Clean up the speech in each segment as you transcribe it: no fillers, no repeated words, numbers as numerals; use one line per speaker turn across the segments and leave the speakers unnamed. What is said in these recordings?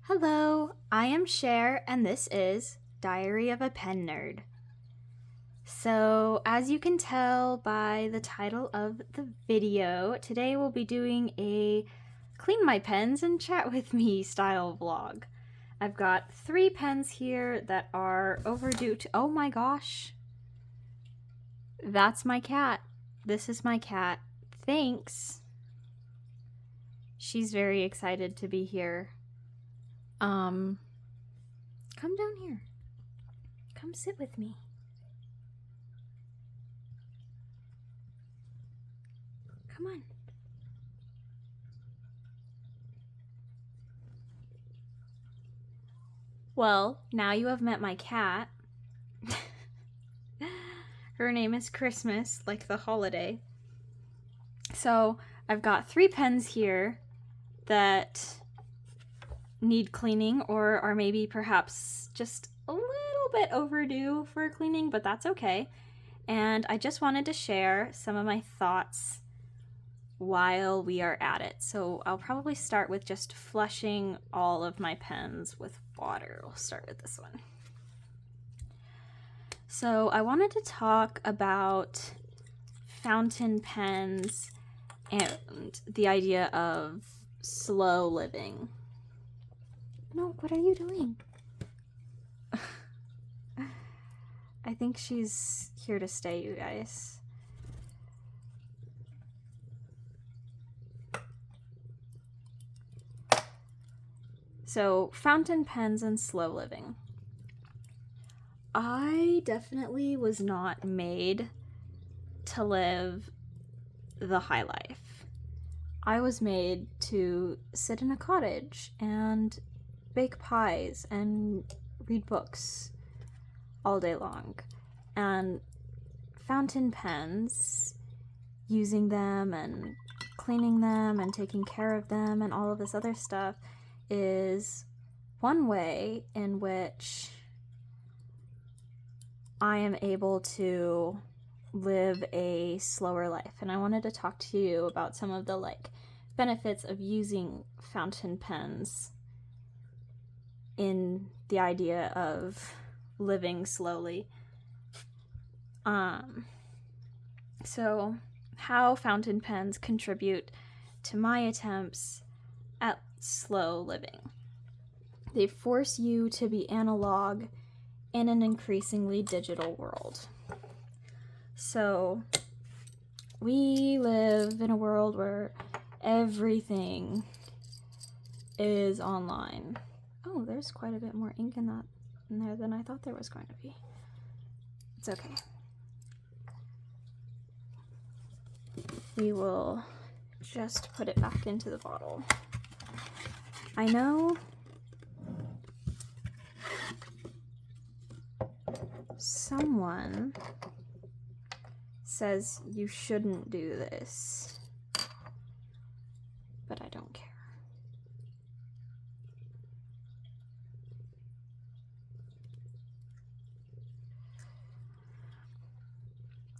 Hello, I am Cher, and this is Diary of a Pen Nerd. So, as you can tell by the title of the video, today we'll be doing a clean my pens and chat with me style vlog. I've got 3 pens here that are overdue to. Oh my gosh! That's my cat. This is my cat. Thanks. She's very excited to be here. Come down here. Come sit with me. Come on. Well, now you have met my cat. Her name is Christmas, like the holiday. So I've got 3 pens here that need cleaning or are maybe perhaps just a little bit overdue for cleaning, but that's okay. And I just wanted to share some of my thoughts while we are at it. So I'll probably start with just flushing all of my pens with water. We'll start with this one. So I wanted to talk about fountain pens and the idea of slow living. No, what are you doing? I think she's here to stay, you guys. So, fountain pens and slow living. I definitely was not made to live the high life. I was made to sit in a cottage and bake pies and read books all day long. And fountain pens, using them and cleaning them and taking care of them and all of this other stuff is one way in which I am able to live a slower life. And I wanted to talk to you about some of the benefits of using fountain pens in the idea of living slowly. So how fountain pens contribute to my attempts at slow living. They force you to be analog in an increasingly digital world. So we live in a world where everything is online. Oh, there's quite a bit more ink in there than I thought there was going to be. It's okay. We will just put it back into the bottle. I know someone says you shouldn't do this, but I don't care.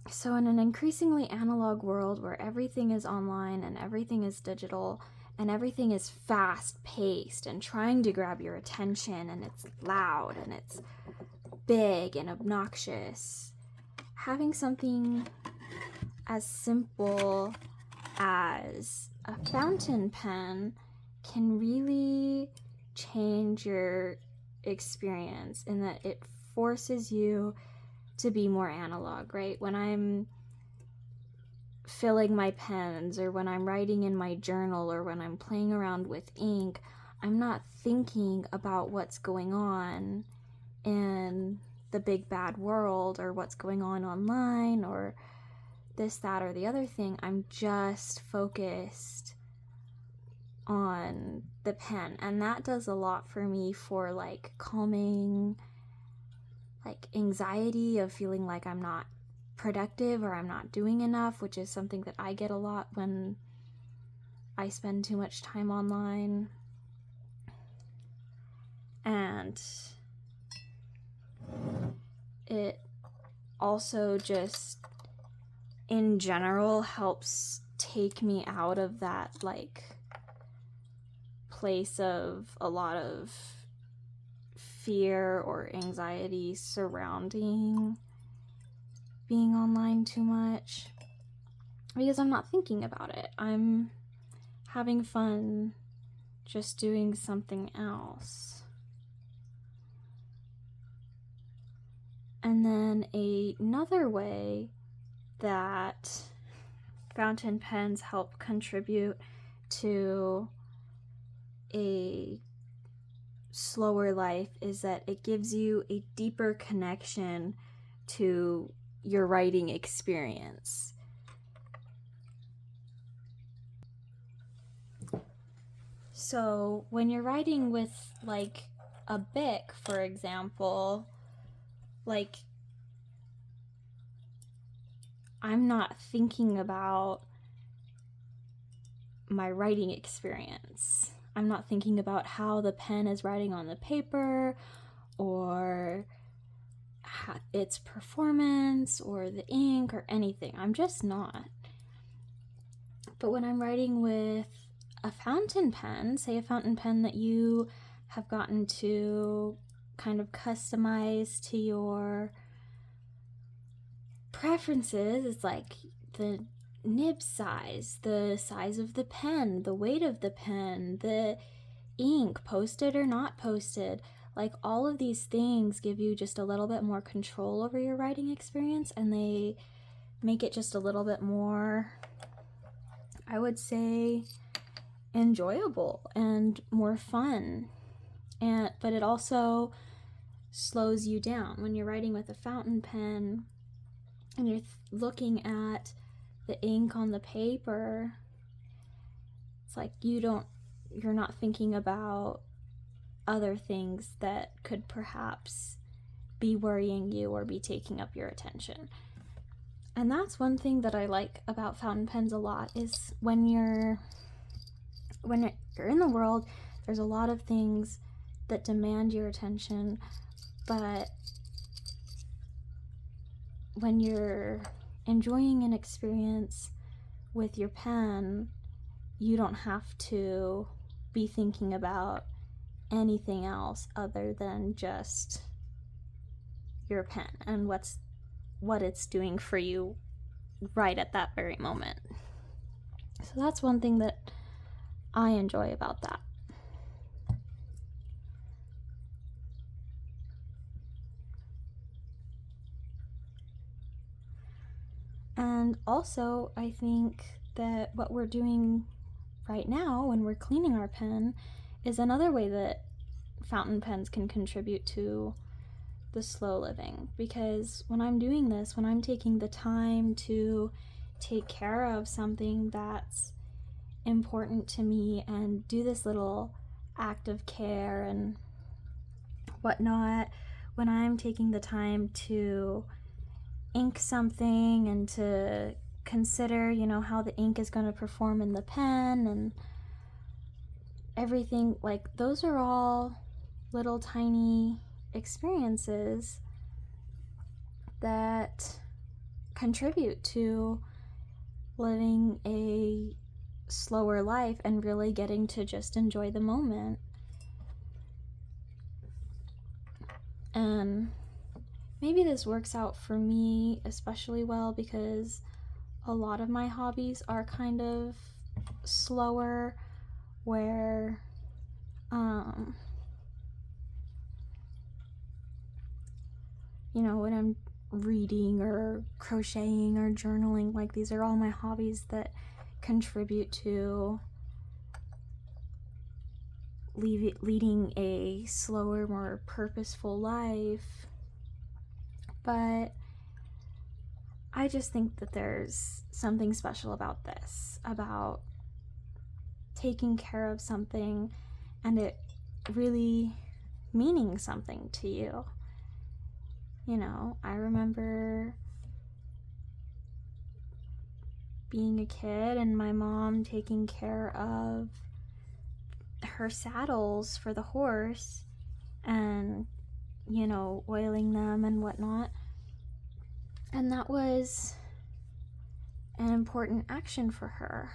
So in an increasingly analog world where everything is online and everything is digital and everything is fast-paced and trying to grab your attention and it's loud and it's big and obnoxious, having something as simple as a fountain pen can really change your experience in that it forces you to be more analog, right? When I'm filling my pens or when I'm writing in my journal or when I'm playing around with ink, I'm not thinking about what's going on in the big bad world or what's going on online or this, that, or the other thing. I'm just focused on the pen, and that does a lot for me for calming anxiety of feeling like I'm not productive or I'm not doing enough, which is something that I get a lot when I spend too much time online. And it also just in general helps take me out of that place of a lot of fear or anxiety surrounding being online too much, because I'm not thinking about it. I'm having fun just doing something else. And then another way that fountain pens help contribute to a slower life is that it gives you a deeper connection to your writing experience. So when you're writing with like a Bic, for example, like I'm not thinking about my writing experience. I'm not thinking about how the pen is writing on the paper or its performance or the ink or anything. I'm just not. But when I'm writing with a fountain pen, say a fountain pen that you have gotten to kind of customize to your preferences, it's like the nib size, the size of the pen, the weight of the pen, the ink, posted or not posted. Like all of these things give you just a little bit more control over your writing experience, and they make it just a little bit more, I would say, enjoyable and more fun. But it also slows you down when you're writing with a fountain pen and you're looking at the ink on the paper. It's like you're not thinking about other things that could perhaps be worrying you or be taking up your attention. And that's one thing that I like about fountain pens a lot, is when you're in the world, there's a lot of things that demand your attention, but when you're enjoying an experience with your pen, you don't have to be thinking about anything else other than just your pen and what it's doing for you right at that very moment. So that's one thing that I enjoy about that. And also, I think that what we're doing right now when we're cleaning our pen is another way that fountain pens can contribute to the slow living. Because when I'm doing this, when I'm taking the time to take care of something that's important to me and do this little act of care and whatnot, when I'm taking the time to ink something and to consider, how the ink is going to perform in the pen and everything, like those are all little tiny experiences that contribute to living a slower life and really getting to just enjoy the moment. And maybe this works out for me especially well because a lot of my hobbies are kind of slower, where when I'm reading or crocheting or journaling, like these are all my hobbies that contribute to leading a slower, more purposeful life. But I just think that there's something special about this, about taking care of something and it really meaning something to you. I remember being a kid and my mom taking care of her saddles for the horse and, oiling them and whatnot. And that was an important action for her.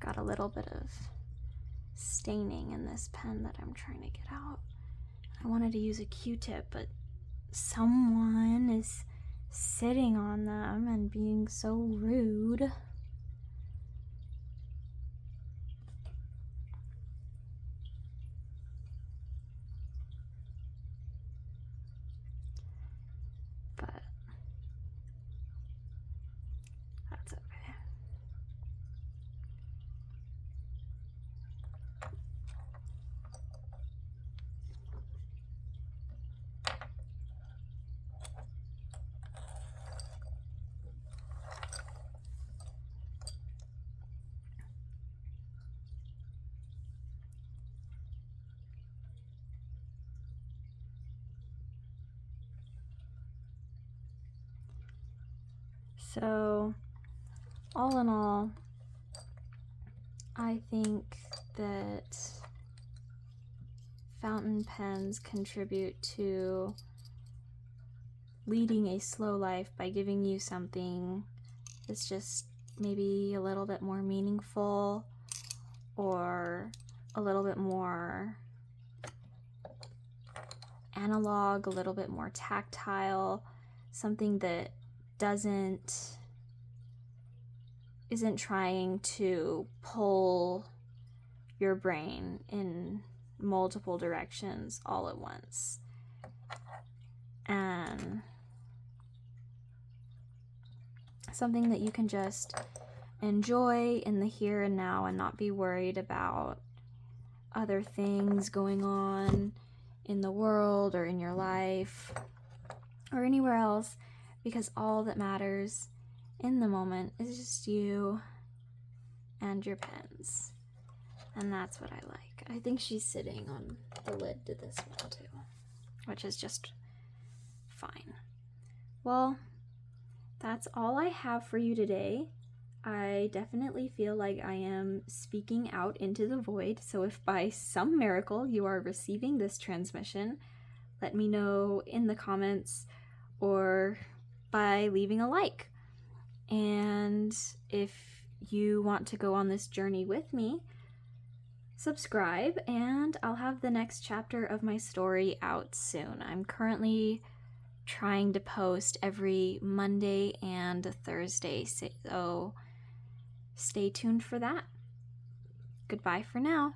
got a little bit of staining in this pen that I'm trying to get out. I wanted to use a Q-tip, but someone is sitting on them and being so rude. But that's okay. So, all in all, I think that fountain pens contribute to leading a slow life by giving you something that's just maybe a little bit more meaningful or a little bit more analog, a little bit more tactile, something that isn't trying to pull your brain in multiple directions all at once. And something that you can just enjoy in the here and now and not be worried about other things going on in the world or in your life or anywhere else, because all that matters in the moment is just you and your pens. And that's what I like. I think she's sitting on the lid to this one too, which is just fine. Well, that's all I have for you today. I definitely feel like I am speaking out into the void, so if by some miracle you are receiving this transmission, let me know in the comments or by leaving a like. And if you want to go on this journey with me, subscribe and I'll have the next chapter of my story out soon. I'm currently trying to post every Monday and Thursday, so stay tuned for that. Goodbye for now.